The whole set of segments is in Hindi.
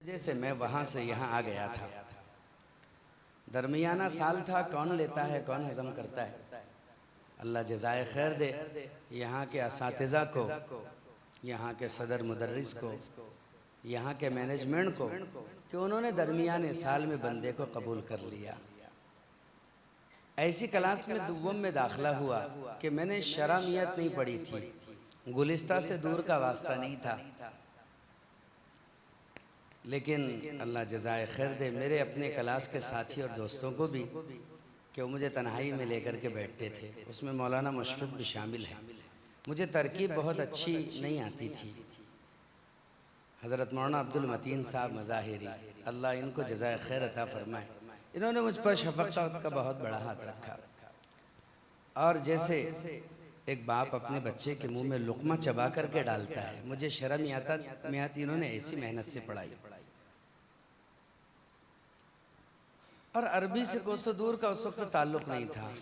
वजह से मैं वहाँ से यहाँ आ गया था। दरमियाना साल था, कौन लेता है कौन हज़म करता है। अल्लाह जज़ाए खैर दे यहाँ के असातिज़ा को, यहाँ के सदर मुदर्रिस को, यहाँ के मैनेजमेंट को कि उन्होंने दरमियाने साल में बंदे को कबूल कर लिया। ऐसी क्लास में दुव्वम में दाखिला हुआ कि मैंने शरामियत नहीं पढ़ी थी, गुलिस्ता से दूर का वास्ता नहीं था, लेकिन अल्लाह जज़ाए खैर दे मेरे अपने क्लास के साथी और दोस्तों को भी कि वो मुझे तन्हाई में लेकर के बैठते थे, उसमें मौलाना मुशफ़िक़ भी शामिल हैं। मुझे तरकीब बहुत अच्छी नहीं आती थी। हज़रत मौलाना अब्दुल मतीन साहब मज़ाहिरी, अल्लाह इनको जज़ाए खैर अता फ़रमाए, इन्होंने मुझ पर शफ़क़त का बहुत बड़ा हाथ रखा। और जैसे एक बाप अपने बच्चे के मुंह में लुक़मा चबा करके डालता है, मुझे शर्म में आती, इन्होंने ऐसी मेहनत से पढ़ाई। और अरबी से कोसों दूर का उस वक्त ताल्लुक़ नहीं था।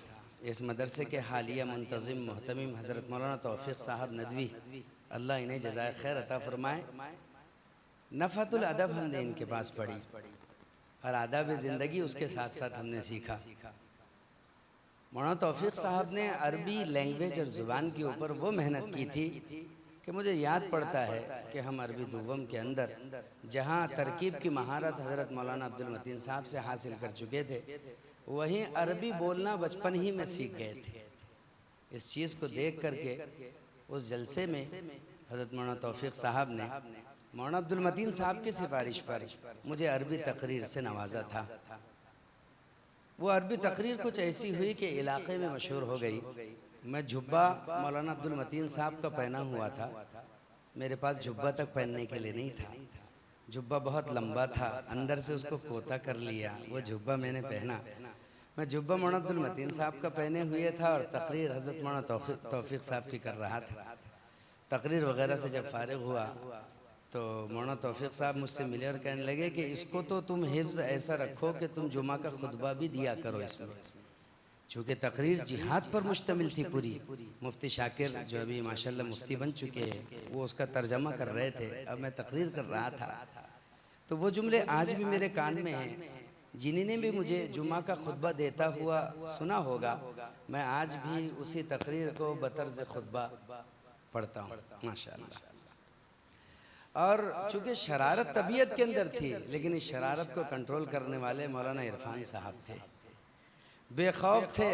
इस मदरसे के हालिया मुंतज़िम मोहतमिम हज़रत मौलाना तौफ़ीक़ साहब नदवी, अल्लाह इन्हें जज़ाए खैर अता फ़रमाए, नफ़ातुल अदब हमने इनके पास पढ़ी और आदाब ज़िंदगी उसके साथ साथ हमने सीखा। मौलाना तौफ़ीक़ साहब ने अरबी लैंग्वेज और ज़ुबान के ऊपर वो मेहनत की थी कि मुझे याद पड़ता है कि हम अरबी दुव्वम के अंदर जहाँ तरकीब की महारत हज़रत मौलाना अब्दुल मतीन साहब से हासिल कर चुके थे, वहीं अरबी बोलना बचपन ही में सीख गए थे। इस चीज़ को देख करके उस जलसे में हज़रत मौलाना तौफ़ीक़ साहब ने मौलाना अब्दुल मतीन साहब की सिफारिश पर मुझे अरबी तकरीर से नवाजा था। वो अरबी तकरीर कुछ ऐसी हुई कि इलाक़े में मशहूर हो गई। मैं जुब्बा मौलाना अब्दुल मतीन साहब का पहना हुआ था, मेरे पास जुब्बा तक पहनने के लिए नहीं था। जुब्बा बहुत लंबा था, अंदर से उसको कोता कर लिया, वो जुब्बा मैंने पहना। मैं जुब्बा मौलाना अब्दुल मतीन साहब का पहने हुए था और तकरीर हज़रत मौलाना तौफ़ीक़ साहब की कर रहा था। तकरीर वगैरह से जब फ़ारिग हुआ तो मौलाना तौफ़ीक़ साहब मुझसे मिले और कहने लगे कि इसको तो तुम हिफ्ज़ ऐसा रखो कि तुम जुमा का खुतबा भी दिया करो इसमें। चूँकि तकरीर जिहाद पर मुश्तमिल थी पूरी, मुफ्ती शाकिर जो अभी माशाल्लाह मुफ्ती बन चुके हैं वो उसका तर्जमा कर रहे थे, अब मैं तकरीर कर रहा था। तो वो जुमले आज भी मेरे कान में हैं। जिन्होंने भी मुझे जुमा का खुतबा देता हुआ सुना होगा, मैं आज भी उसी तकरीर को बतर्ज़ खुतबा पढ़ता हूँ माशाल्लाह। और चूँकि शरारत तबीयत के अंदर थी, लेकिन इस शरारत को कंट्रोल करने वाले मौलाना इरफान साहब थे, बेखौफ थे।